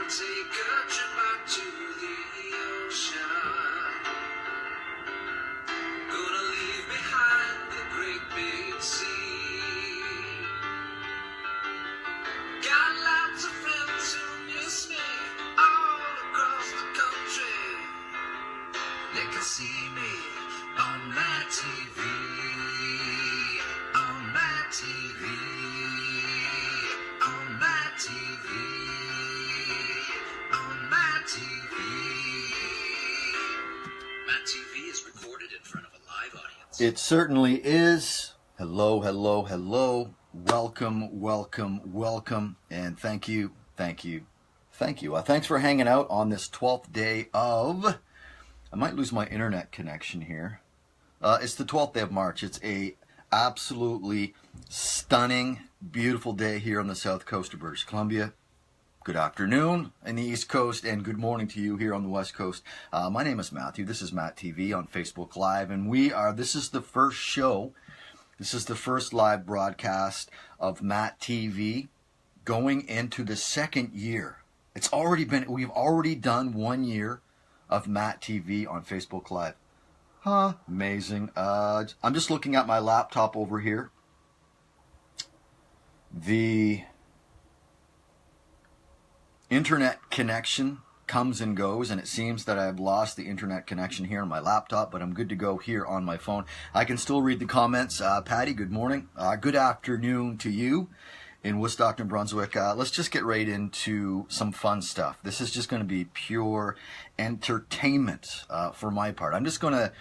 take a trip out to the ocean. Gonna leave behind the great big sea. Got lots of friends who miss me all across the country. They can see me on MattTv, on MattTV, on MattTV, on MattTV. MattTV is recorded in front of a live audience. It certainly is. Hello, hello, hello. Welcome, welcome, welcome. And thank you, thank you, thank you. Thanks for hanging out on this 12th day of... I might lose my internet connection here. It's the 12th day of March. It's a absolutely stunning, beautiful day here on the south coast of British Columbia. Good afternoon on the East Coast, and good morning to you here on the West Coast. My name is Matthew. This is MattTV on Facebook Live, and this is the first show. This is the first live broadcast of MattTV going into the second year. We've already done 1 year of MattTV on Facebook Live. Amazing. I'm just looking at my laptop over here. The internet connection comes and goes, and it seems that I've lost the internet connection here on my laptop, but I'm good to go here on my phone. I can still read the comments. Patty, good morning. Good afternoon to you in Woodstock, New Brunswick. Let's just get right into some fun stuff. This is just going to be pure entertainment for my part. I'm just going to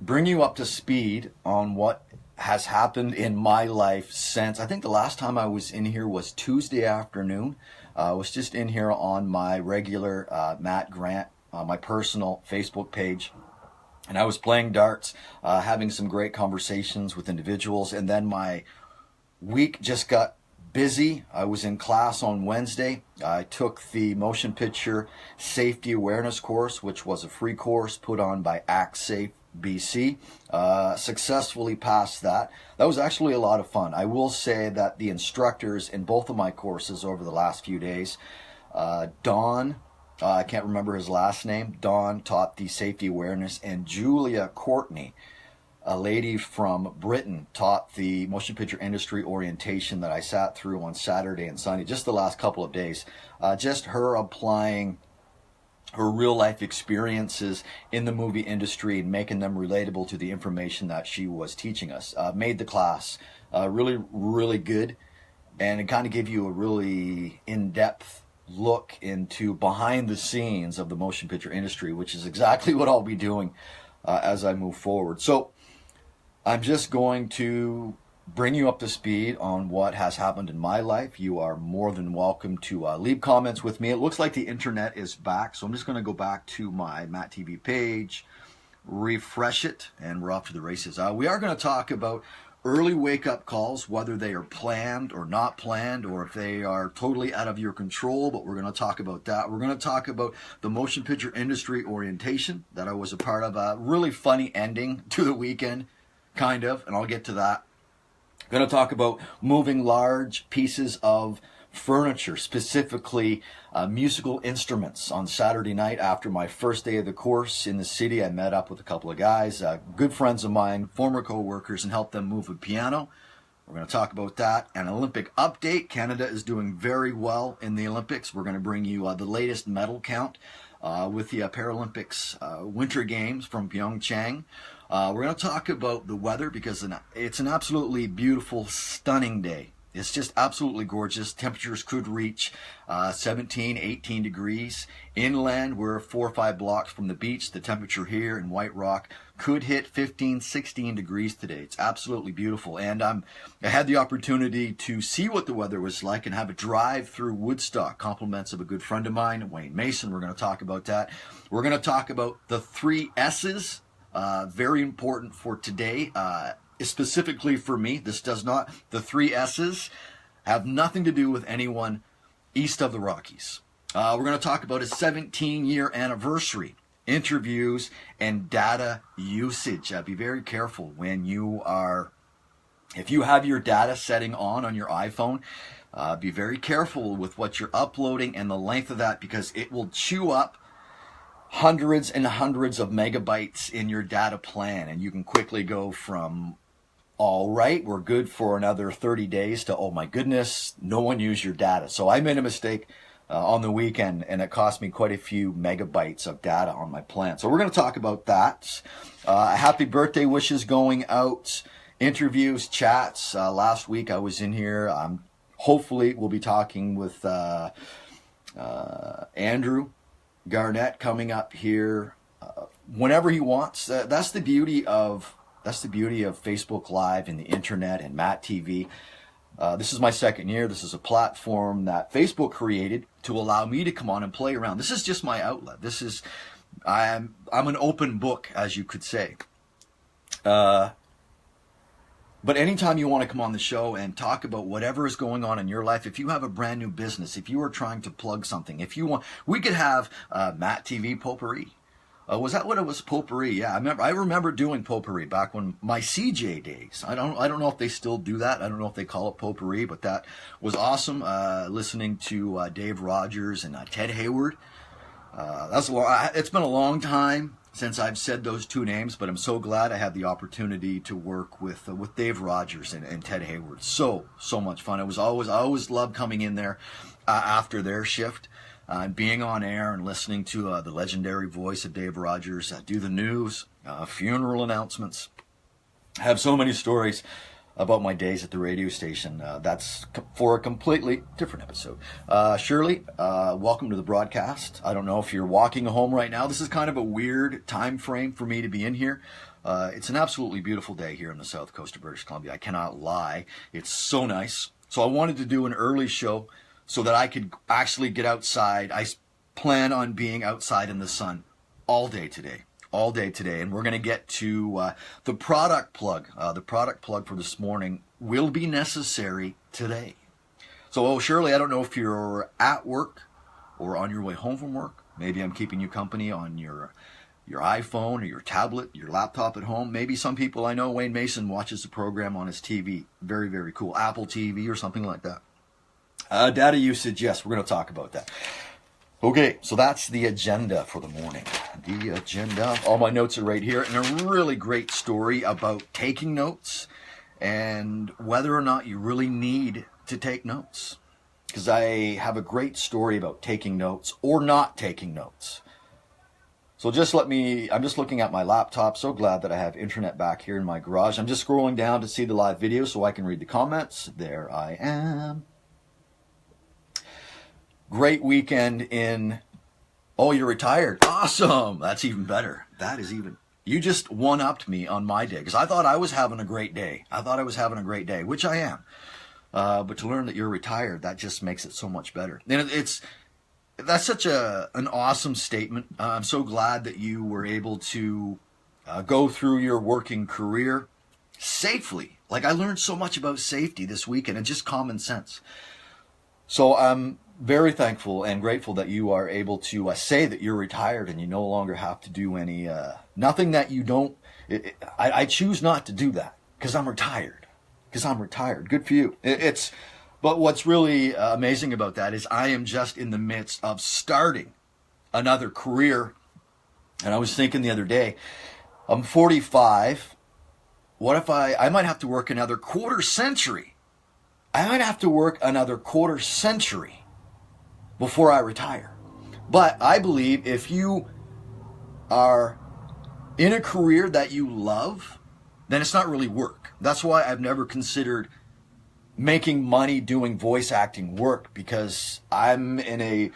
bring you up to speed on what has happened in my life since, I think the last time I was in here was Tuesday afternoon. I was just in here on my regular Matt Grant, my personal Facebook page. And I was playing darts, having some great conversations with individuals. And then my week just got busy. I was in class on Wednesday. I took the motion picture safety awareness course, which was a free course put on by Act Safe BC. Successfully passed that. That was actually a lot of fun. I will say that the instructors in both of my courses over the last few days, Don, I can't remember his last name, Don taught the safety awareness, and Julia Courtney, a lady from Britain, taught the motion picture industry orientation that I sat through on Saturday and Sunday, just the last couple of days. Just her applying her real life experiences in the movie industry and making them relatable to the information that she was teaching us. Made the class really, really good, and it kind of gave you a really in-depth look into behind the scenes of the motion picture industry, which is exactly what I'll be doing as I move forward. So I'm just going to bring you up to speed on what has happened in my life. You are more than welcome to leave comments with me. It looks like the internet is back, so I'm just going to go back to my MattTV page, refresh it, and we're off to the races. We are going to talk about early wake-up calls, whether they are planned or not planned, or if they are totally out of your control, but we're going to talk about that. We're going to talk about the motion picture industry orientation that I was a part of. A really funny ending to the weekend, kind of, and I'll get to that. Going to talk about moving large pieces of furniture, specifically musical instruments. On Saturday night after my first day of the course in the city, I met up with a couple of guys, good friends of mine, former co-workers, and helped them move a piano. We're going to talk about that. An Olympic update. Canada is doing very well in the Olympics. We're going to bring you the latest medal count with the Paralympics Winter Games from Pyeongchang. We're going to talk about the weather because it's an absolutely beautiful, stunning day. It's just absolutely gorgeous. Temperatures could reach 17, 18 degrees. Inland, we're 4 or 5 blocks from the beach. The temperature here in White Rock could hit 15, 16 degrees today. It's absolutely beautiful. And I had the opportunity to see what the weather was like and have a drive through Woodstock. Compliments of a good friend of mine, Wayne Mason. We're going to talk about that. We're going to talk about the 3 S's. Very important for today, specifically for me. The 3 S's have nothing to do with anyone east of the Rockies. We're going to talk about a 17-year anniversary, interviews, and data usage. Be very careful when if you have your data setting on your iPhone, Be very careful with what you're uploading and the length of that, because it will chew up hundreds and hundreds of megabytes in your data plan, and you can quickly go from all right, we're good for another 30 days to, oh my goodness, no one used your data. So I made a mistake on the weekend, and it cost me quite a few megabytes of data on my plan. So we're going to talk about that. Happy birthday wishes going out, interviews, chats. Last week I was in here. Hopefully we'll be talking with Andrew Garnett coming up here whenever he wants. That's the beauty of Facebook Live and the internet and MattTv. This is my second year. This is a platform that Facebook created to allow me to come on and play around. This is just my outlet. I'm an open book, as you could say. But anytime you want to come on the show and talk about whatever is going on in your life, if you have a brand new business, if you are trying to plug something, if you want, we could have MattTv Potpourri. Was that what it was? Potpourri? Yeah, I remember doing Potpourri back when my CJ days. I don't know if they still do that. I don't know if they call it Potpourri, but that was awesome. Listening to Dave Rogers and Ted Hayward. It's been a long time since I've said those two names, but I'm so glad I had the opportunity to work with Dave Rogers and Ted Hayward. So much fun. I always loved coming in there after their shift. Being on air and listening to the legendary voice of Dave Rogers do the news, funeral announcements. I have so many stories about my days at the radio station. That's for a completely different episode. Shirley, welcome to the broadcast. I don't know if you're walking home right now. This is kind of a weird time frame for me to be in here. It's an absolutely beautiful day here on the south coast of British Columbia. I cannot lie. It's so nice. So I wanted to do an early show so that I could actually get outside. I plan on being outside in the sun all day today. And we're going to get to the product plug. The product plug for this morning will be necessary today. So, Shirley, I don't know if you're at work or on your way home from work. Maybe I'm keeping you company on your iPhone or your tablet, your laptop at home. Maybe some people I know, Wayne Mason watches the program on his TV. Very, very cool. Apple TV or something like that. Data usage, yes, we're going to talk about that. Okay, so that's the agenda for the morning. The agenda, all my notes are right here, and a really great story about taking notes and whether or not you really need to take notes. Because I have a great story about taking notes or not taking notes. So I'm just looking at my laptop. So glad that I have internet back here in my garage. I'm just scrolling down to see the live video so I can read the comments. There I am. Great weekend in, oh, you're retired. Awesome. That's even better. You just one-upped me on my day, because I thought I was having a great day. Which I am. But to learn that you're retired, that just makes it so much better. And that's such an awesome statement. I'm so glad that you were able to go through your working career safely. Like, I learned so much about safety this weekend and just common sense. So I'm very thankful and grateful that you are able to say that you're retired and you no longer have to do any, nothing that you don't, I choose not to do that because I'm retired. Good for you. But what's really amazing about that is I am just in the midst of starting another career. And I was thinking the other day, I'm 45. What if I might have to work another quarter century. Before I retire. But I believe if you are in a career that you love, then it's not really work. That's why I've never considered making money doing voice acting work, because I'm in a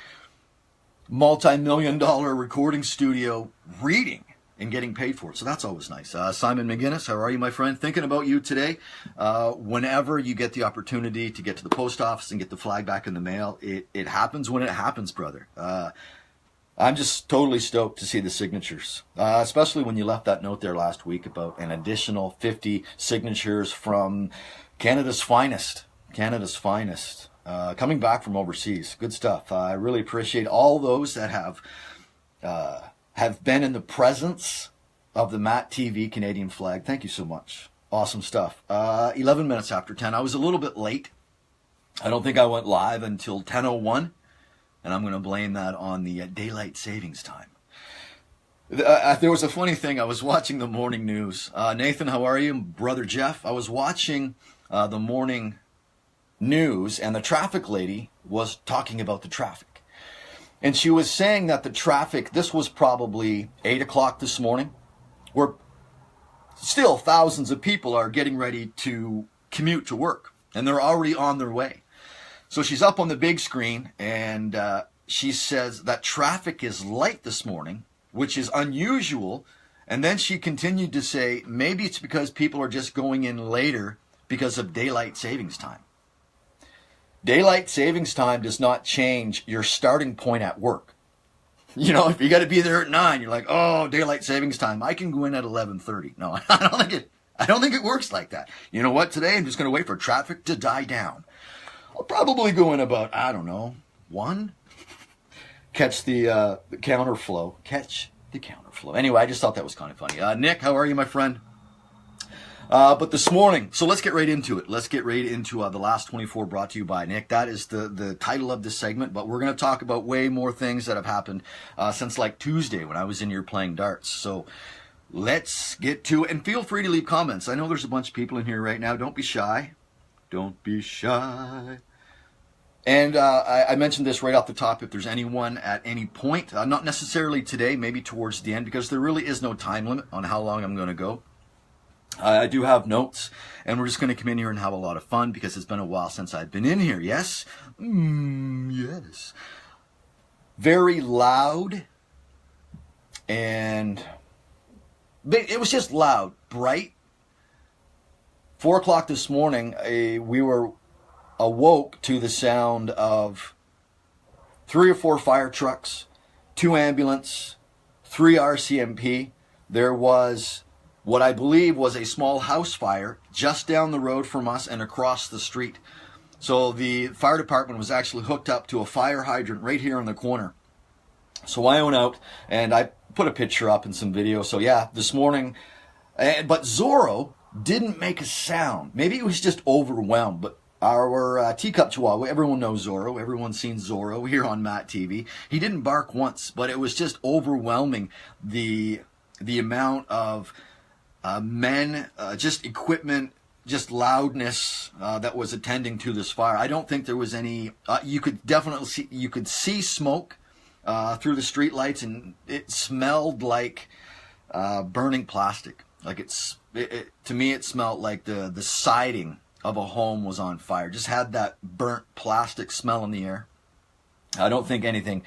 multi-million-dollar recording studio reading and getting paid for it. So that's always nice. Simon McGinnis, how are you, my friend? Thinking about you today. Whenever you get the opportunity to get to the post office and get the flag back in the mail, it happens when it happens, brother. I'm just totally stoked to see the signatures, especially when you left that note there last week about an additional 50 signatures from Canada's finest, coming back from overseas. Good stuff. I really appreciate all those that have been in the presence of the MattTv Canadian flag. Thank you so much. Awesome stuff. 11 minutes after 10. I was a little bit late. I don't think I went live until 10:01, and I'm going to blame that on the daylight savings time. There was a funny thing. I was watching the morning news. Nathan, how are you? Brother Jeff. I was watching the morning news, and the traffic lady was talking about the traffic. And she was saying that the traffic, this was probably 8 o'clock this morning, where still thousands of people are getting ready to commute to work, and they're already on their way. So she's up on the big screen, and she says that traffic is light this morning, which is unusual. And then she continued to say, maybe it's because people are just going in later because of daylight savings time. Daylight savings time does not change your starting point at work. You know, if you got to be there at 9, you're like, oh, daylight savings time, I can go in at 11:30. No, I don't think it works like that. You know what? Today I'm just going to wait for traffic to die down. I'll probably go in about, I don't know, 1. Catch the counterflow. Anyway, I just thought that was kind of funny. Nick, how are you, my friend? But this morning, so let's get right into it. Let's get right into the last 24 brought to you by Nick. That is the title of this segment, but we're going to talk about way more things that have happened since like Tuesday when I was in here playing darts. So let's get to it, and feel free to leave comments. I know there's a bunch of people in here right now. Don't be shy. Don't be shy. And I mentioned this right off the top. If there's anyone at any point, not necessarily today, maybe towards the end, because there really is no time limit on how long I'm going to go. I do have notes, and we're just going to come in here and have a lot of fun because it's been a while since I've been in here. Yes? Yes. Very loud, and it was just loud, bright. 4 o'clock this morning, we were awoke to the sound of 3 or 4 fire trucks, 2 ambulance, 3 RCMP. There was what I believe was a small house fire just down the road from us and across the street. So the fire department was actually hooked up to a fire hydrant right here in the corner. So I went out and I put a picture up and some video. So yeah, this morning, but Zorro didn't make a sound. Maybe it was just overwhelmed, but our teacup chihuahua, everyone knows Zorro. Everyone's seen Zorro here on MattTv. He didn't bark once, but it was just overwhelming, the amount of men, just equipment, just loudness that was attending to this fire. I don't think there was any. You could definitely see smoke through the street lights, and it smelled like burning plastic. Like to me, it smelled like the siding of a home was on fire. Just had that burnt plastic smell in the air. I don't think anything.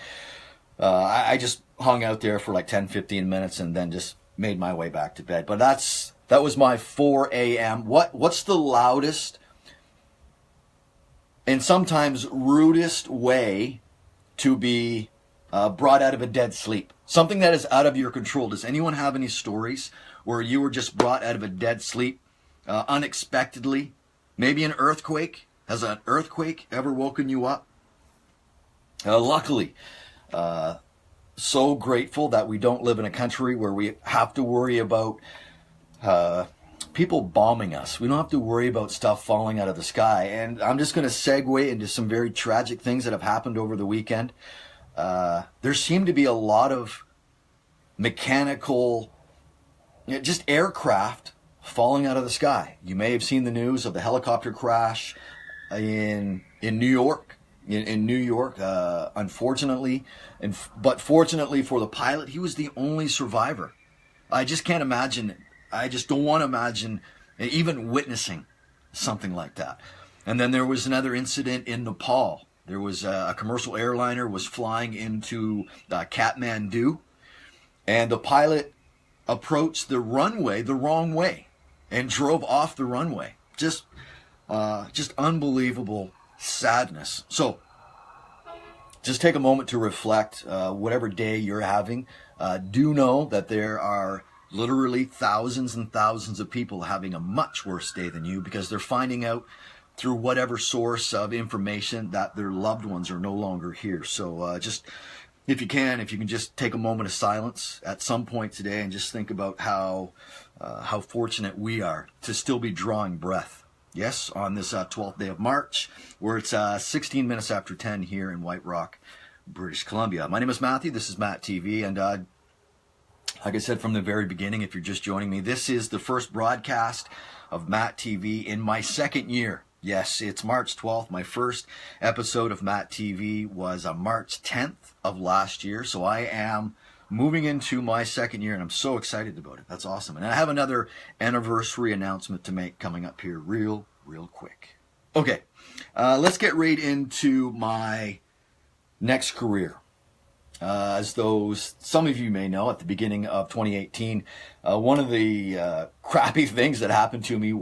I just hung out there for like 10-15 minutes and then just made my way back to bed. But that was my 4 a.m. What's the loudest and sometimes rudest way to be brought out of a dead sleep? Something that is out of your control. Does anyone have any stories where you were just brought out of a dead sleep unexpectedly? Maybe an earthquake. Has an earthquake ever woken you up? Luckily, so grateful that we don't live in a country where we have to worry about people bombing us. We don't have to worry about stuff falling out of the sky. And I'm just going to segue into some very tragic things that have happened over the weekend. There seemed to be a lot of mechanical, just aircraft falling out of the sky. You may have seen the news of the helicopter crash in New York. In New York, unfortunately, but fortunately for the pilot, he was the only survivor. I just can't imagine. I just don't want to imagine even witnessing something like that. And then there was another incident in Nepal. There was a commercial airliner was flying into Kathmandu, and the pilot approached the runway the wrong way and drove off the runway. Just unbelievable sadness. So just take a moment to reflect. Whatever day you're having, do know that there are literally thousands and thousands of people having a much worse day than you because they're finding out through whatever source of information that their loved ones are no longer here. So just if you can just take a moment of silence at some point today and just think about how fortunate we are to still be drawing breath Yes, on this 12th day of March, where it's 16 minutes after 10 here in White Rock, British Columbia. My name is Matthew. This is MattTv, and like I said from the very beginning, if you're just joining me, this is the first broadcast of MattTV in my second year. Yes, it's March 12th. My first episode of MattTV was on March 10th of last year, so I am moving into my second year, and I'm so excited about it. That's awesome. And I have another anniversary announcement to make coming up here real quick. Okay, let's get right into my next career. As some of you may know, at the beginning of 2018, one of the crappy things that happened to me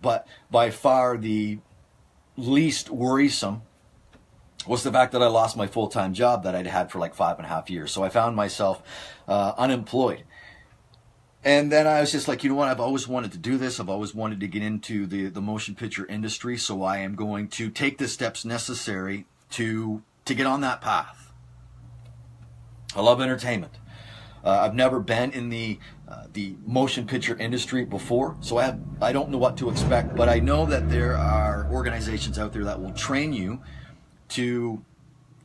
but by far the least worrisome, was the fact that I lost my full-time job that I'd had for like 5.5 years. So I found myself unemployed. And then I was just like, you know what, I've always wanted to do this. I've always wanted to get into the motion picture industry. So I am going to take the steps necessary to get on that path. I love entertainment. I've never been in the motion picture industry before, so I don't know what to expect. But I know that there are organizations out there that will train you to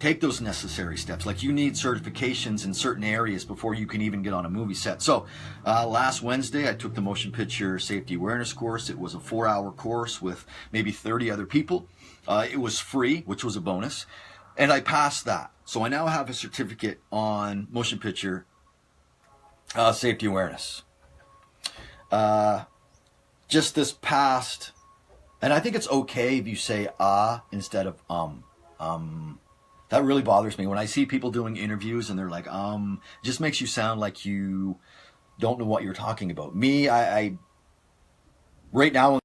take those necessary steps. Like, you need certifications in certain areas before you can even get on a movie set. So last Wednesday I took the motion picture safety awareness course. It was a 4-hour course with maybe 30 other people. It was free, which was a bonus, and I passed that. So I now have a certificate on motion picture safety awareness. Just this past, and I think it's okay if you say instead of that really bothers me when I see people doing interviews and they're like, it just makes you sound like you don't know what you're talking about. Me, I right now,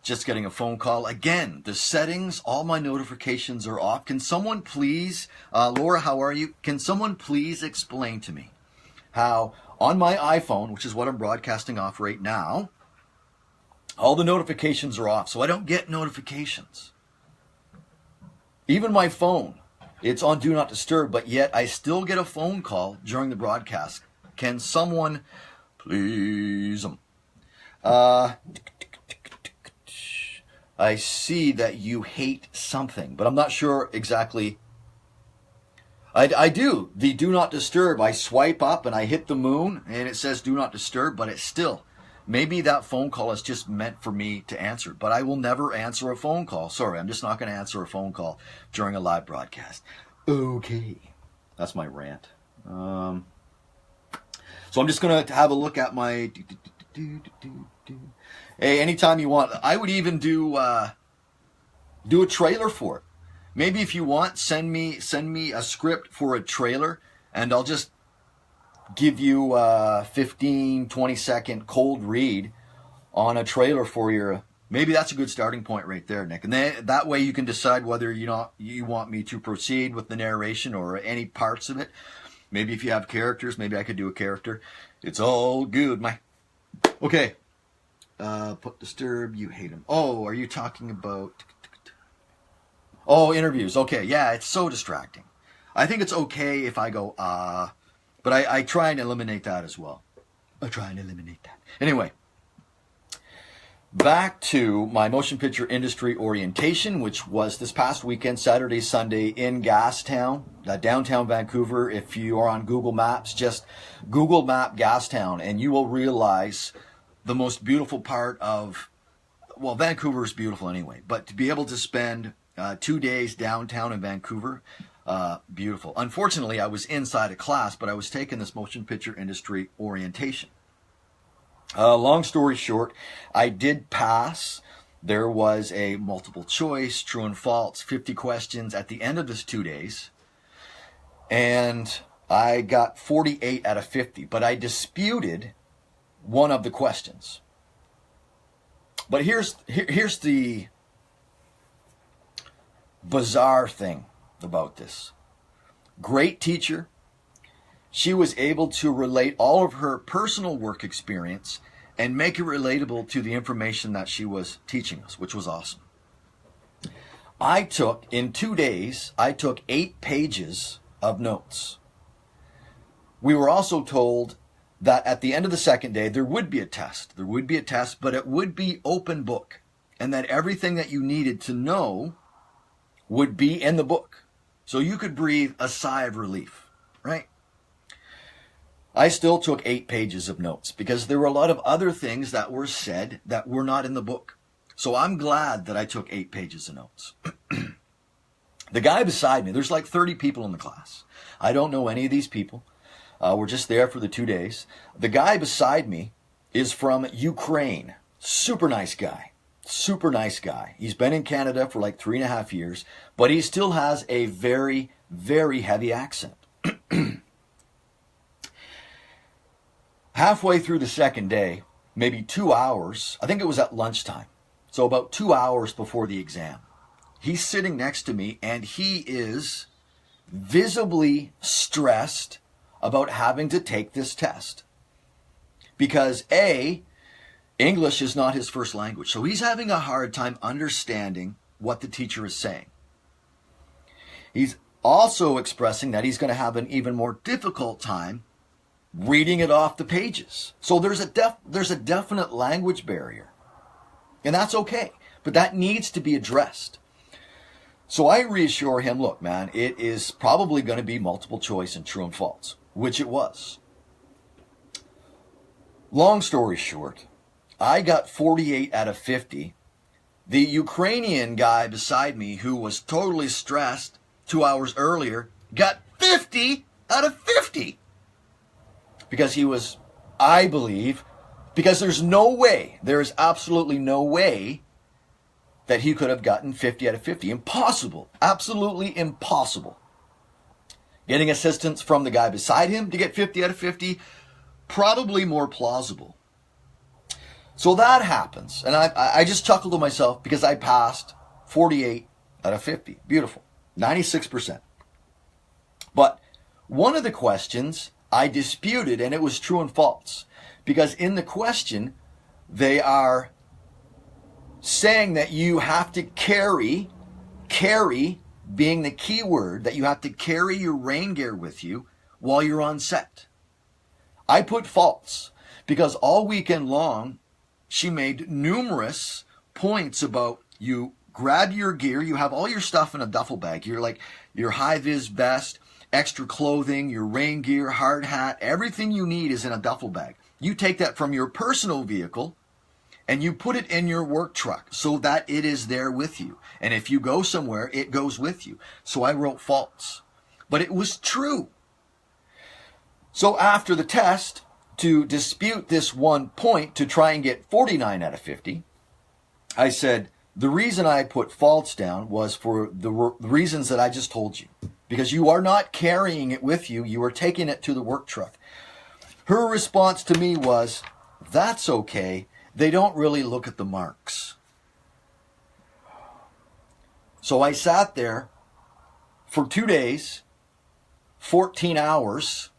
just getting a phone call. Again, the settings, all my notifications are off. Can someone please, Laura, how are you? Can someone please explain to me how on my iPhone, which is what I'm broadcasting off right now, all the notifications are off, so I don't get notifications. Even my phone, it's on Do Not Disturb, but yet I still get a phone call during the broadcast. Can someone please? I see that you hate something, but I'm not sure exactly. I do. The Do Not Disturb, I swipe up and I hit the moon and it says Do Not Disturb, but it's still, maybe that phone call is just meant for me to answer, but I will never answer a phone call. Sorry, I'm just not going to answer a phone call during a live broadcast. Okay. That's my rant. So I'm just going to have a look at my... Hey, anytime you want. I would even do a trailer for it. Maybe if you want, send me a script for a trailer, and I'll just give you a 15, 20-second cold read on a trailer for your... Maybe that's a good starting point right there, Nick. And then, that way you can decide whether you want me to proceed with the narration or any parts of it. Maybe if you have characters, maybe I could do a character. It's all good, my... Okay. Put Disturb, you hate him. Oh, are you talking about... Oh, interviews. Okay, yeah, it's so distracting. I think it's okay if I go, but I try and eliminate that as well. I try and eliminate that. Anyway, back to my motion picture industry orientation, which was this past weekend, Saturday, Sunday, in Gastown, downtown Vancouver. If you are on Google Maps, just Google Map Gastown, and you will realize the most beautiful part of, well, Vancouver is beautiful anyway, but to be able to spend 2 days downtown in Vancouver, beautiful. Unfortunately, I was inside a class, but I was taking this motion picture industry orientation. Long story short, I did pass. There was a multiple choice, true and false, 50 questions at the end of this 2 days. And I got 48 out of 50, but I disputed one of the questions. But here's the bizarre thing about this. Great teacher. She was able to relate all of her personal work experience and make it relatable to the information that she was teaching us, which was awesome. In 2 days, I took 8 pages of notes. We were also told that at the end of the second day, there would be a test. There would be a test, but it would be open book. and that everything that you needed to know would be in the book. So you could breathe a sigh of relief, right? I still took 8 pages of notes because there were a lot of other things that were said that were not in the book. So I'm glad that I took 8 pages of notes. The guy beside me, there's like 30 people in the class. I don't know any of these people. We're just there for the 2 days. The guy beside me is from Ukraine. Super nice guy. Super nice guy. He's been in Canada for like 3.5 years, but he still has a very, very heavy accent. Halfway through the second day, maybe 2 hours, I think it was at lunchtime, so about 2 hours before the exam, he's sitting next to me and he is visibly stressed about having to take this test. Because A, English is not his first language, so he's having a hard time understanding what the teacher is saying. He's also expressing that he's going to have an even more difficult time reading it off the pages. So there's a definite language barrier. And that's okay, but that needs to be addressed. So I reassure him, look, man, it is probably going to be multiple choice and true and false, which it was. Long story short, I got 48 out of 50. The Ukrainian guy beside me, who was totally stressed 2 hours earlier, got 50 out of 50. Because he was, I believe, because there is absolutely no way that he could have gotten 50 out of 50. Impossible. Absolutely impossible. Getting assistance from the guy beside him to get 50 out of 50, probably more plausible. So that happens. And I just chuckled to myself because I passed 48 out of 50. Beautiful. 96%. But one of the questions I disputed, and it was true and false. Because in the question, they are saying that you have to carry being the key word, that you have to carry your rain gear with you while you're on set. I put false, because all weekend long, she made numerous points about you grab your gear, you have all your stuff in a duffel bag. You're like your high-vis vest, extra clothing, your rain gear, hard hat, everything you need is in a duffel bag. You take that from your personal vehicle and you put it in your work truck so that it is there with you. And if you go somewhere, it goes with you. So I wrote false. But it was true. So after the test, to dispute this 1 point to try and get 49 out of 50, I said, the reason I put false down was for the reasons that I just told you. Because you are not carrying it with you, you are taking it to the work truck. Her response to me was, that's okay, they don't really look at the marks. So I sat there for 2 days, 14 hours,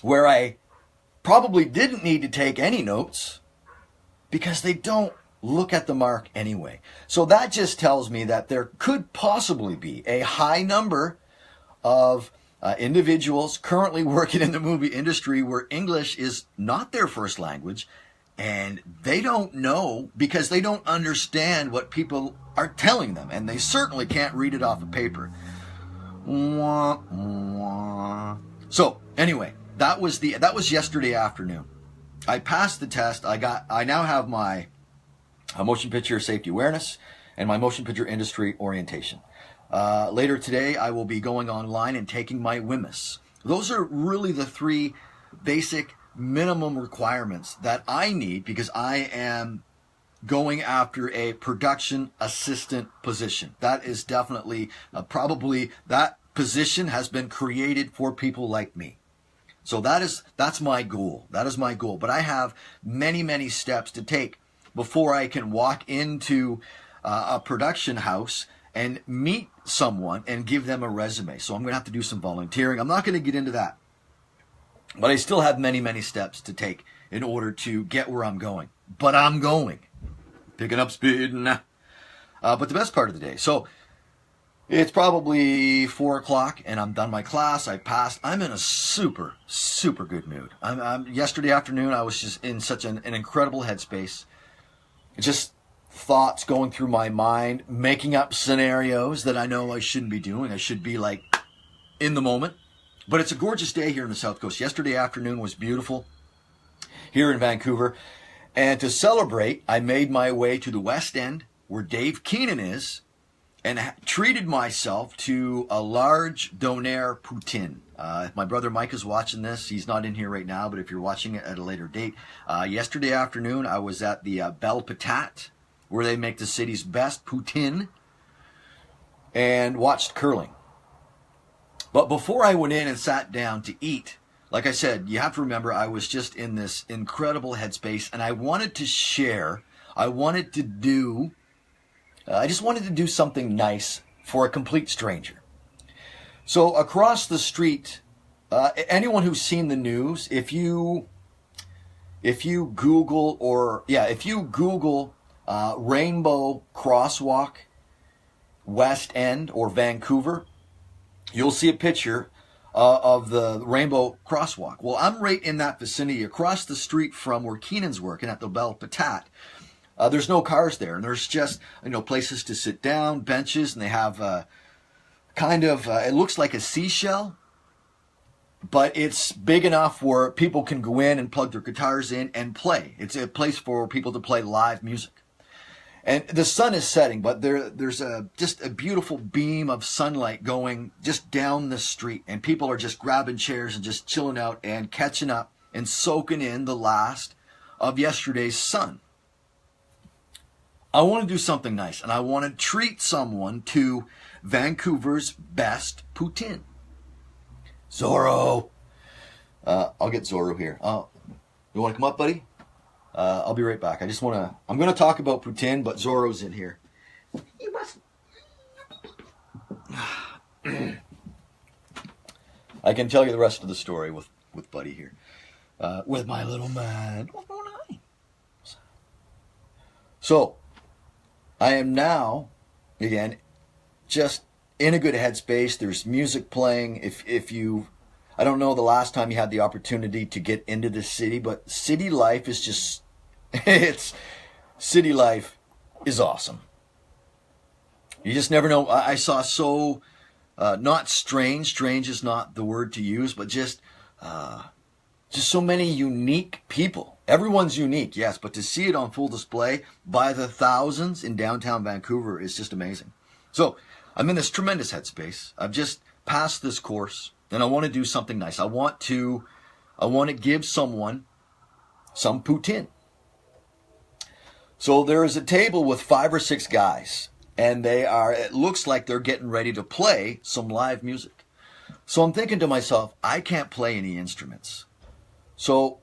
where I probably didn't need to take any notes because they don't look at the mark anyway. So that just tells me that there could possibly be a high number of individuals currently working in the movie industry where English is not their first language, and they don't know because they don't understand what people are telling them, and they certainly can't read it off of paper. So anyway, that was yesterday afternoon. I passed the test. I now have my motion picture safety awareness and my motion picture industry orientation. Later today, I will be going online and taking my WMIS. Those are really the 3 basic minimum requirements that I need because I am going after a production assistant position. That is definitely, probably, that position has been created for people like me. So that's my goal. That is my goal. But I have many, many steps to take before I can walk into a production house and meet someone and give them a resume. So I'm going to have to do some volunteering. I'm not going to get into that. But I still have many, many steps to take in order to get where I'm going. But I'm going. Picking up speed. But the best part of the day. So it's probably 4 o'clock and I'm done my class. I passed. I'm in a super, super good mood. Yesterday afternoon, I was just in such an incredible headspace. Just thoughts going through my mind, making up scenarios that I know I shouldn't be doing. I should be like in the moment. But it's a gorgeous day here in the South Coast. Yesterday afternoon was beautiful here in Vancouver. And to celebrate, I made my way to the West End where Dave Keenan is and treated myself to a large donair poutine. If my brother Mike is watching this, he's not in here right now, but if you're watching it at a later date, yesterday afternoon I was at the Belle Patate, where they make the city's best poutine, and watched curling. But before I went in and sat down to eat, like I said, you have to remember I was just in this incredible headspace, and I wanted to share, I just wanted to do something nice for a complete stranger. So across the street, anyone who's seen the news, if you Google Rainbow Crosswalk, West End or Vancouver, you'll see a picture of the Rainbow Crosswalk. Well, I'm right in that vicinity, across the street from where Keenan's working at the Belle Patate. There's no cars there, and there's just places to sit down, benches, and they have it looks like a seashell, but it's big enough where people can go in and plug their guitars in and play. It's a place for people to play live music. And the sun is setting, but there's just a beautiful beam of sunlight going just down the street, and people are just grabbing chairs and just chilling out and catching up and soaking in the last of yesterday's sun. I want to do something nice, and I want to treat someone to Vancouver's best poutine. Zorro. I'll get Zorro here. You want to come up, buddy? I'll be right back. I'm going to talk about poutine, but Zorro's in here. He wasn't. I can tell you the rest of the story with Buddy here. With my little man. What's going on? So, I am now, again, just in a good headspace. There's music playing. I don't know the last time you had the opportunity to get into the city, but city life is just, city life is awesome. You just never know. I saw not strange is not the word to use, but just so many unique people. Everyone's unique, yes, but to see it on full display by the thousands in downtown Vancouver is just amazing. So I'm in this tremendous headspace. I've just passed this course, and I want to do something nice. I want to give someone some poutine. So there is a table with 5 or 6 guys, and it looks like they're getting ready to play some live music. So I'm thinking to myself, I can't play any instruments. So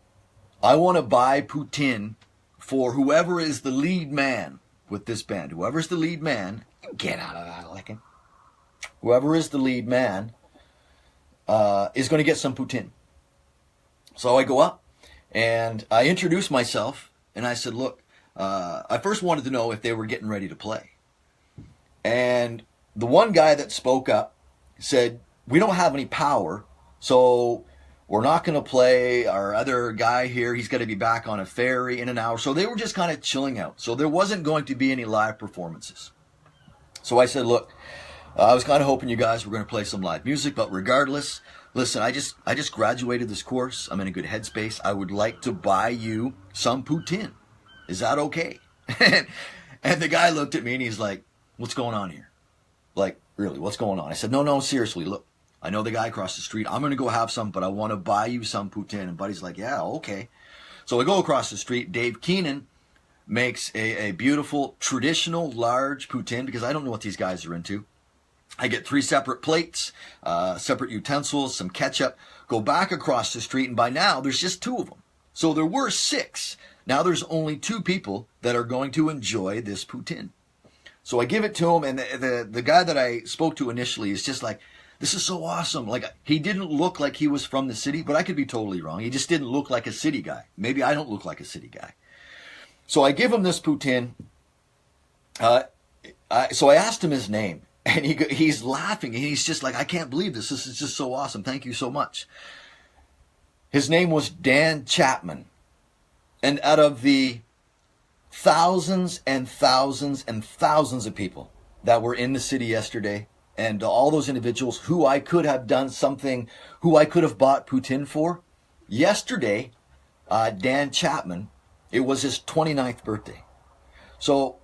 I want to buy poutine for whoever is the lead man with this band. Whoever's the lead man, get out of that licking. Whoever is the lead man is going to get some poutine. So I go up and I introduce myself and I said, look, I first wanted to know if they were getting ready to play. And the one guy that spoke up said, we don't have any power, so we're not going to play. Our other guy here, he's got to be back on a ferry in an hour. So they were just kind of chilling out. So there wasn't going to be any live performances. So I said, look, I was kind of hoping you guys were going to play some live music, but regardless, listen, I just graduated this course. I'm in a good headspace. I would like to buy you some poutine. Is that okay? And the guy looked at me and he's like, what's going on here? Like, really, what's going on? I said, no, seriously, look. I know the guy across the street. I'm going to go have some, but I want to buy you some poutine. And Buddy's like, yeah, okay. So I go across the street. Dave Keenan makes a beautiful, traditional, large poutine because I don't know what these guys are into. I get 3 separate plates, separate utensils, some ketchup, go back across the street, and by now there's just 2 of them. So there were 6. Now there's only 2 people that are going to enjoy this poutine. So I give it to him, and the guy that I spoke to initially is just like, this is so awesome. Like, he didn't look like he was from the city, but I could be totally wrong. He just didn't look like a city guy. Maybe I don't look like a city guy. So I give him this poutine. So I asked him his name, and he's laughing, and he's just like, I can't believe this. This is just so awesome. Thank you so much. His name was Dan Chapman. And out of the thousands and thousands and thousands of people that were in the city yesterday, and all those individuals who I could have done something, who I could have bought poutine for. Yesterday, Dan Chapman, it was his 29th birthday. So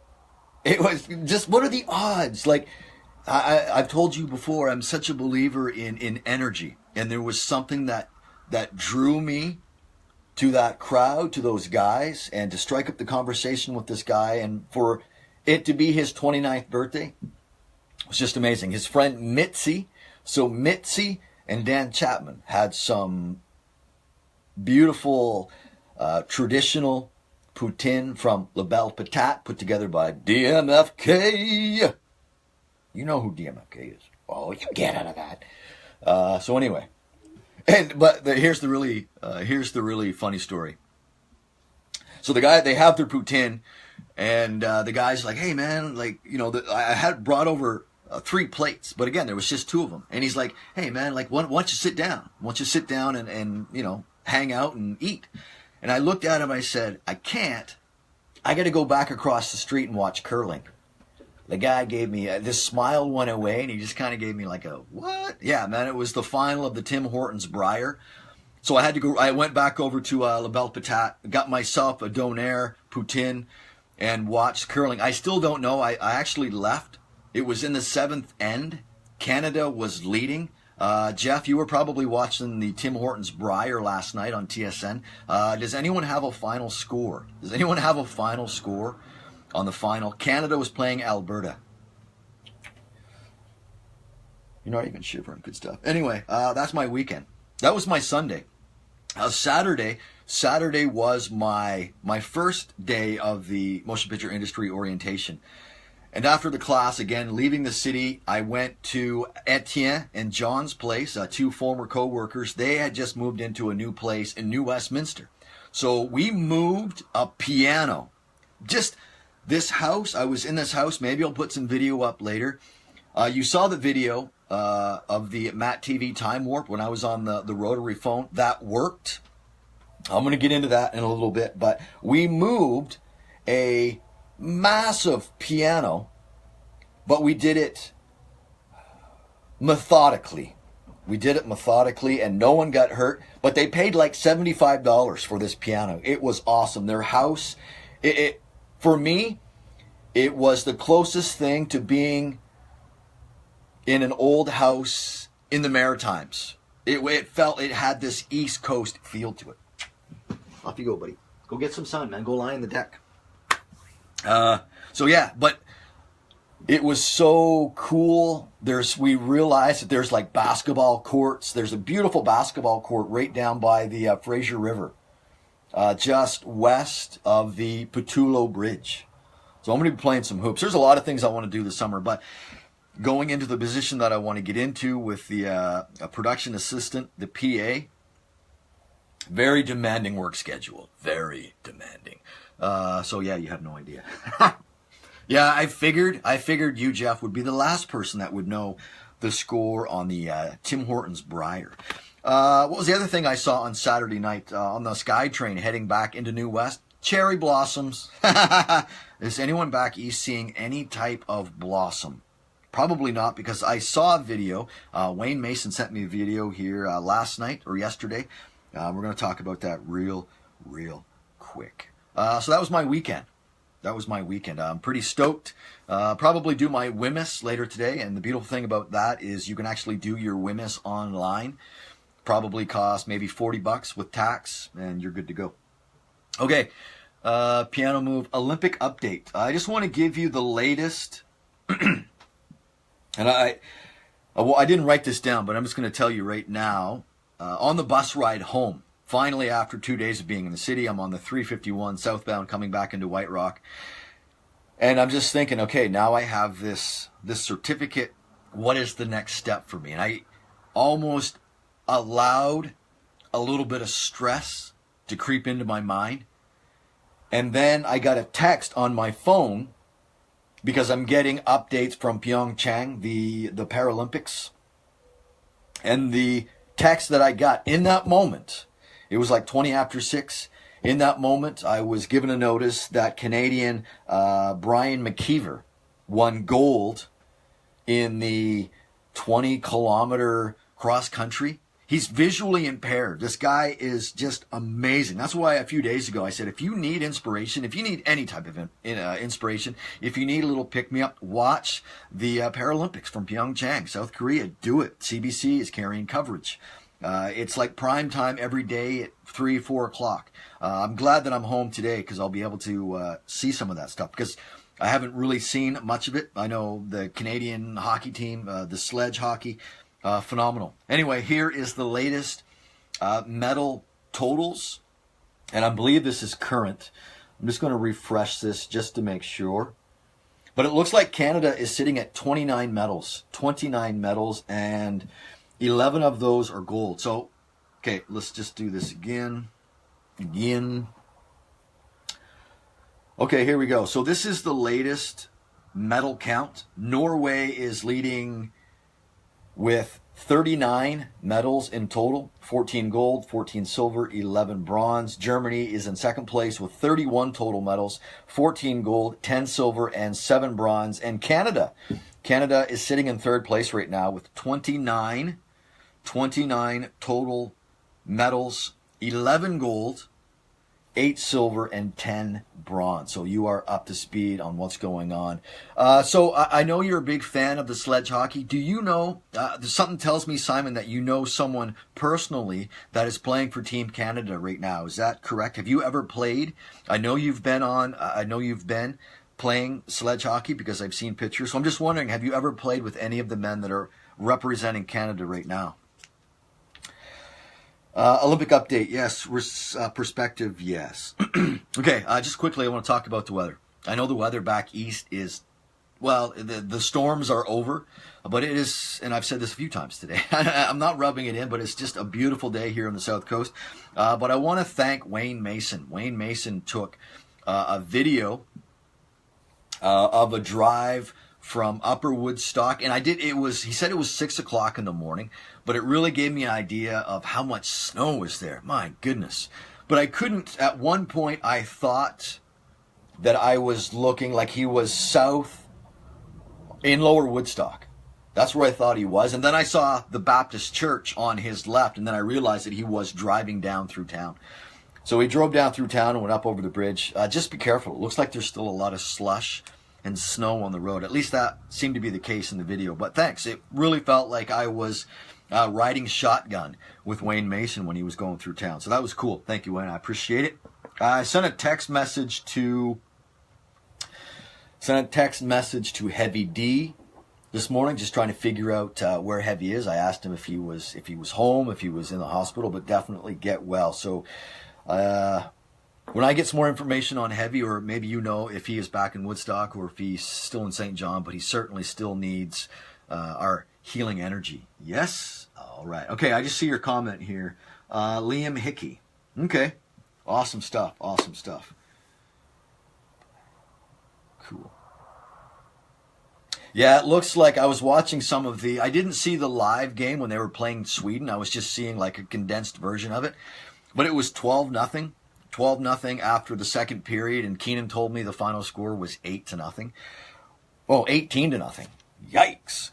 it was just, what are the odds? Like, I've told you before, I'm such a believer in energy. And there was something that drew me to that crowd, to those guys, and to strike up the conversation with this guy. And for it to be his 29th birthday was just amazing. His friend Mitzi. So Mitzi and Dan Chapman had some beautiful traditional poutine from La Belle Patate put together by DMFK. You know who DMFK is. Oh, you get out of that. So anyway, here's the really funny story. So the guy, they have their poutine, and the guy's like, "Hey man, like, you know, I had brought over 3 plates, but again, there was just 2 of them." And he's like, "Hey man, like, why don't you sit down? Why don't you sit down and you know, hang out and eat?" And I looked at him. I said, "I can't. I got to go back across the street and watch curling." The guy gave me, this smile went away, and he just kind of gave me like a, what? Yeah, man, it was the final of the Tim Hortons Briar. So I had to go, I went back over to La Belle Patate, got myself a donair poutine, and watched curling. I still don't know. I actually left. It was in the 7th end. Canada was leading. Jeff, you were probably watching the Tim Hortons Briar last night on TSN. Does anyone have a final score? Does anyone have a final score on the final? Canada was playing Alberta. You're not even shivering. Good stuff. Anyway, that's my weekend. That was my Sunday. Saturday was my first day of the motion picture industry orientation. And after the class, again, leaving the city, I went to Etienne and John's place, 2 former co-workers. They had just moved into a new place in New Westminster. So we moved a piano. Just this house, I was in this house. Maybe I'll put some video up later. You saw the video of the MattTv Time Warp when I was on the rotary phone. That worked. I'm going to get into that in a little bit. But we moved a massive piano, but we did it methodically. We did it methodically, and no one got hurt. But they paid like $75 for this piano. It was awesome. Their house, for me, it was the closest thing to being in an old house in the Maritimes. It felt, it had this East Coast feel to it. Off you go, buddy. Go get some sun, man. Go lie on the deck. So yeah, but it was so cool. We realized that there's like basketball courts. There's a beautiful basketball court right down by the Fraser River, just west of the Pattullo Bridge. So I'm going to be playing some hoops. There's a lot of things I want to do this summer, but going into the position that I want to get into with the a production assistant, the PA, very demanding work schedule. Very demanding. So yeah, you have no idea. Yeah, I figured you, Jeff, would be the last person that would know the score on the Tim Hortons Briar. What was the other thing I saw on Saturday night on the SkyTrain heading back into New West? Cherry blossoms. Is anyone back east seeing any type of blossom? Probably not, because I saw a video. Wayne Mason sent me a video here last night or yesterday. We're going to talk about that real quick. So that was my weekend. I'm pretty stoked. Probably do my WMIS later today. And the beautiful thing about that is you can actually do your WMIS online. Probably cost maybe $40 with tax, and you're good to go. Okay, piano move, Olympic update. I just want to give you the latest. And I didn't write this down, but I'm just going to tell you right now. On the bus ride home, finally after 2 days of being in the city, I'm on the 351 southbound coming back into White Rock. And I'm just thinking, okay, now I have this certificate. What is the next step for me? And I almost allowed a little bit of stress to creep into my mind. And then I got a text on my phone because I'm getting updates from Pyeongchang, the Paralympics. And the text that I got in that moment, it was like 20 after 6. In that moment, I was given a notice that Canadian Brian McKeever won gold in the 20-kilometer cross country. He's visually impaired. This guy is just amazing. That's why a few days ago I said, if you need inspiration, if you need any type of inspiration, if you need a little pick-me-up, watch the Paralympics from Pyeongchang, South Korea. Do it. CBC is carrying coverage. It's like prime time every day at 3, 4 o'clock. I'm glad that I'm home today because I'll be able to see some of that stuff because I haven't really seen much of it. I know the Canadian hockey team, the sledge hockey, phenomenal. Anyway, here is the latest medal totals, and I believe this is current. I'm just going to refresh this just to make sure. But it looks like Canada is sitting at 29 medals. 29 medals, and 11 of those are gold. So, okay, let's just do this again. Okay, here we go. So this is the latest medal count. Norway is leading with 39 medals in total, 14 gold, 14 silver, 11 bronze. Germany is in second place with 31 total medals, 14 gold, 10 silver, and 7 bronze. And Canada is sitting in third place right now with 29 total medals, 11 gold, 8 silver, and 10 bronze. So you are up to speed on what's going on. So I know you're a big fan of the sledge hockey. Do you know, something tells me, Simon, that you know someone personally that is playing for Team Canada right now. Is that correct? Have you ever played? I know you've been playing sledge hockey because I've seen pictures. So I'm just wondering, have you ever played with any of the men that are representing Canada right now? Olympic update, yes. Perspective, yes. Okay, just quickly, I want to talk about the weather. I know the weather back east is, well, the storms are over, but it is, and I've said this a few times today, I'm not rubbing it in, but it's just a beautiful day here on the South Coast. But I want to thank Wayne Mason. Wayne Mason took a video of a drive from Upper Woodstock, and he said it was 6 o'clock in the morning, but it really gave me an idea of how much snow was there. My goodness. But I couldn't, at one point I thought that I was looking like he was south in Lower Woodstock. That's where I thought he was. And then I saw the Baptist church on his left, and then I realized that he was driving down through town. So he drove down through town and went up over the bridge. Just be careful. It looks like there's still a lot of slush and snow on the road. At least that seemed to be the case in the video. But thanks. It really felt like I was riding shotgun with Wayne Mason when he was going through town. So that was cool. Thank you, Wayne. I appreciate it. I sent a text message to Heavy D this morning, just trying to figure out where Heavy is. I asked him if he was home, if he was in the hospital, but definitely get well. So when I get some more information on Heavy, or maybe you know if he is back in Woodstock or if he's still in St. John, but he certainly still needs our healing energy. Yes? All right. Okay, I just see your comment here. Liam Hickey. Okay. Awesome stuff. Awesome stuff. Cool. Yeah, it looks like I was watching some of I didn't see the live game when they were playing Sweden. I was just seeing like a condensed version of it. But it was 12-0. 12-0 after the second period, and Keenan told me the final score was 8-0. Oh, 18-0. Yikes.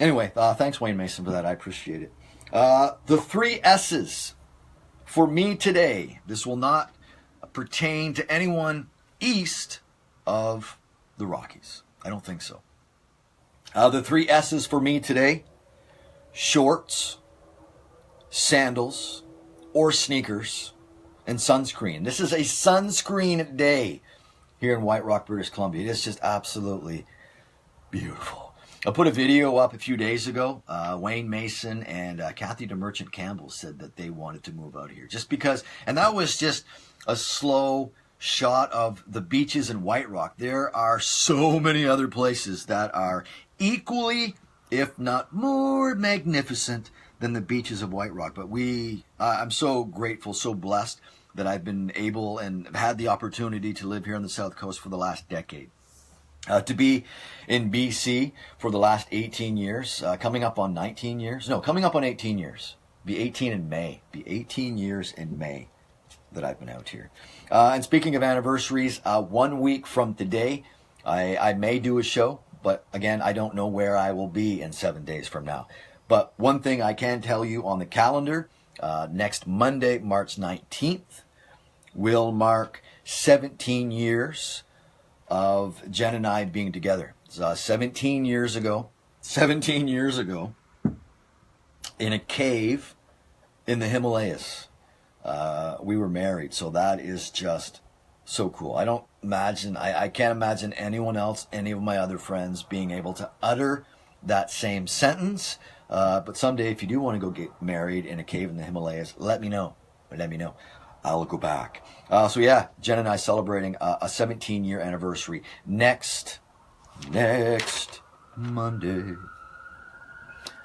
Anyway, thanks, Wayne Mason, for that. I appreciate it. The 3 S's for me today. This will not pertain to anyone east of the Rockies. I don't think so. The 3 S's for me today: shorts, sandals, or sneakers, and sunscreen. This is a sunscreen day here in White Rock, British Columbia. It is just absolutely beautiful. I put a video up a few days ago. Wayne Mason and Kathy DeMerchant Campbell said that they wanted to move out here just because, and that was just a slow shot of the beaches in White Rock. There are so many other places that are equally, if not more magnificent than the beaches of White Rock. But I'm so grateful, so blessed that I've been able and had the opportunity to live here on the South Coast for the last decade. To be in BC for the last 18 years, coming up on 19 years. No, coming up on 18 years. Be 18 in May. Be 18 years in May. that I've been out here. And speaking of anniversaries, 1 week from today, I may do a show, but again, I don't know where I will be in 7 days from now. But one thing I can tell you on the calendar, next Monday, March 19th, will mark 17 years of Jen and I being together. 17 years ago, in a cave in the Himalayas, we were married. So that is just so cool. I can't imagine anyone else, any of my other friends, being able to utter that same sentence. But someday, if you do want to go get married in a cave in the Himalayas, let me know. I'll go back. So yeah, Jen and I celebrating a 17-year anniversary next Monday.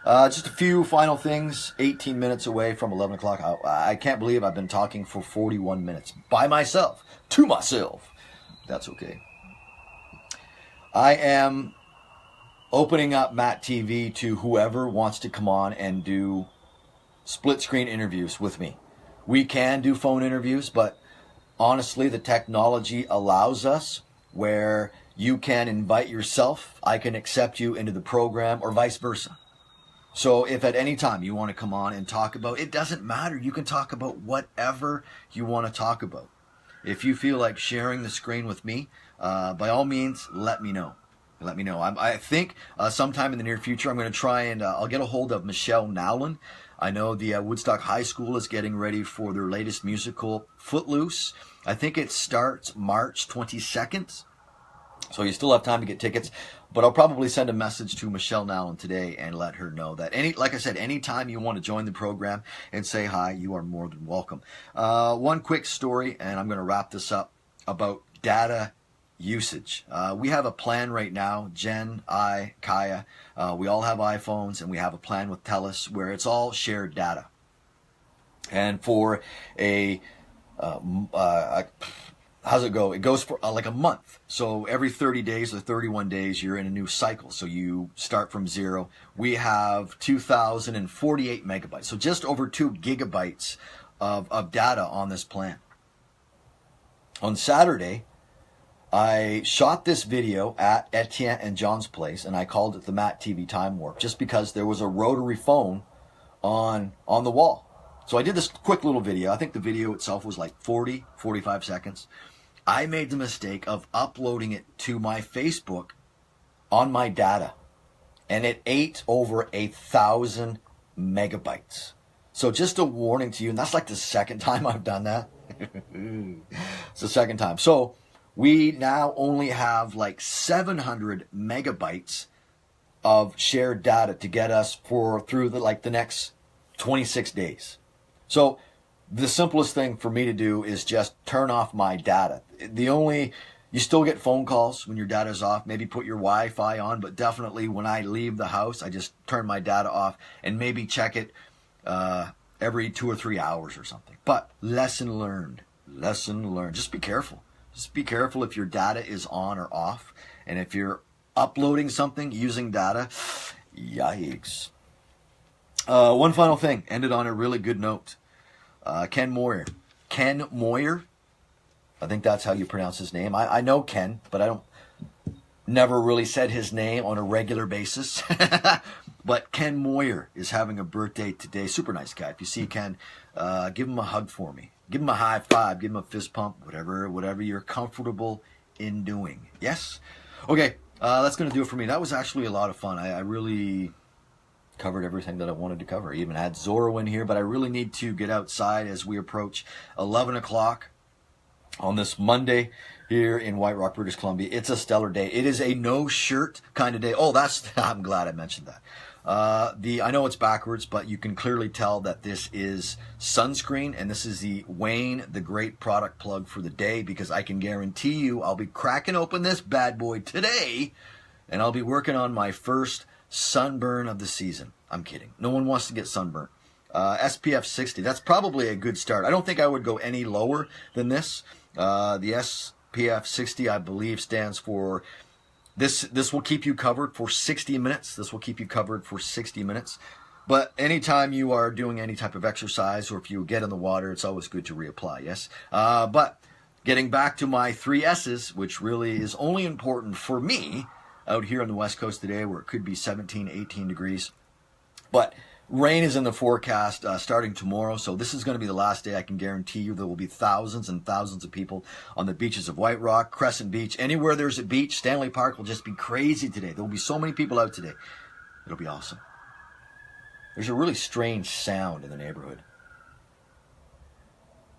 Just a few final things. 18 minutes away from 11 o'clock. I can't believe I've been talking for 41 minutes by myself, to myself. That's okay. I am opening up MattTv to whoever wants to come on and do split screen interviews with me. We can do phone interviews, but honestly, the technology allows us where you can invite yourself, I can accept you into the program, or vice versa. So if at any time you want to come on and talk about, it doesn't matter, you can talk about whatever you want to talk about. If you feel like sharing the screen with me, by all means, let me know. I think sometime in the near future, I'm going to try and I'll get a hold of Michelle Nowlin. I know the Woodstock High School is getting ready for their latest musical, Footloose. I think it starts March 22nd. So you still have time to get tickets. But I'll probably send a message to Michelle Nowlin today and let her know that, like I said, anytime you want to join the program and say hi, you are more than welcome. One quick story, and I'm going to wrap this up, about data usage. We have a plan right now, Jen, I, Kaya, we all have iPhones, and we have a plan with TELUS where it's all shared data. And for how's it go? It goes for like a month. So every 30 days or 31 days, you're in a new cycle. So you start from zero. We have 2,048 megabytes. So just over 2 gigabytes of data on this plan. On Saturday, I shot this video at Etienne and John's place, and I called it the MattTv Time Warp, just because there was a rotary phone on the wall. So I did this quick little video. I think the video itself was like 45 seconds. I made the mistake of uploading it to my Facebook on my data, and it ate over 1,000 megabytes. So just a warning to you, and that's like the second time I've done that. It's the second time. So we now only have like 700 megabytes of shared data to get us through the next 26 days. So the simplest thing for me to do is just turn off my data. You still get phone calls when your data is off. Maybe put your Wi-Fi on, but definitely when I leave the house, I just turn my data off and maybe check it every 2 or 3 hours or something. But lesson learned. Just be careful. Just be careful if your data is on or off. And if you're uploading something using data, yikes. One final thing, ended on a really good note. Ken Moyer, I think that's how you pronounce his name. I know Ken, but I never really said his name on a regular basis. But Ken Moyer is having a birthday today. Super nice guy. If you see Ken, give him a hug for me. Give him a high five. Give him a fist pump. Whatever you're comfortable in doing. Yes? Okay, that's going to do it for me. That was actually a lot of fun. I really covered everything that I wanted to cover. I even had Zorro in here, but I really need to get outside as we approach 11 o'clock on this Monday here in White Rock, British Columbia. It's a stellar day. It is a no-shirt kind of day. Oh, I'm glad I mentioned that. I know it's backwards, but you can clearly tell that this is sunscreen, and this is the Wayne the Great product plug for the day, because I can guarantee you I'll be cracking open this bad boy today, and I'll be working on my first sunburn of the season. I'm kidding. No one wants to get sunburned. SPF 60, that's probably a good start. I don't think I would go any lower than this. The SPF 60, I believe, stands for this will keep you covered for 60 minutes. This will keep you covered for 60 minutes. But anytime you are doing any type of exercise or if you get in the water, it's always good to reapply, yes? But getting back to my 3 S's, which really is only important for me out here on the West Coast today where it could be 17, 18 degrees. But rain is in the forecast starting tomorrow, so this is going to be the last day. I can guarantee you there will be thousands and thousands of people on the beaches of White Rock, Crescent Beach. Anywhere there's a beach, Stanley Park will just be crazy today. There will be so many people out today. It'll be awesome. There's a really strange sound in the neighborhood.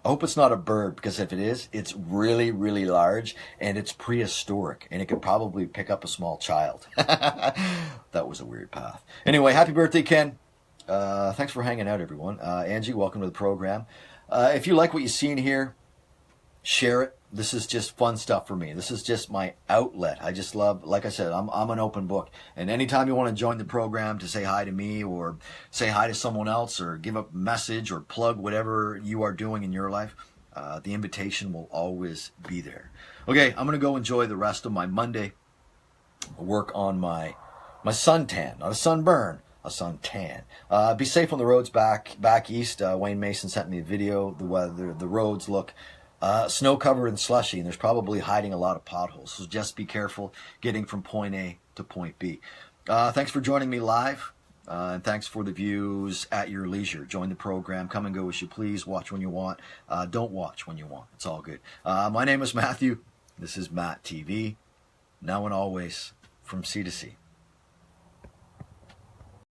I hope it's not a bird, because if it is, it's really, really large, and it's prehistoric, and it could probably pick up a small child. That was a weird path. Anyway, happy birthday, Ken. Thanks for hanging out, everyone. Angie, welcome to the program. If you like what you see in here, share it. This is just fun stuff for me. This is just my outlet. I just love, like I said, I'm an open book. And anytime you want to join the program to say hi to me or say hi to someone else or give a message or plug whatever you are doing in your life, the invitation will always be there. Okay, I'm going to go enjoy the rest of my Monday. Work on my suntan, not a sunburn, a suntan. Be safe on the roads back east. Wayne Mason sent me a video. The weather, the roads look snow covered and slushy, and there's probably hiding a lot of potholes. So just be careful getting from point A to point B. Thanks for joining me live, and thanks for the views at your leisure. Join the program. Come and go as you please. Watch when you want. Don't watch when you want. It's all good. My name is Matthew. This is Matt TV. Now and always, from sea to sea.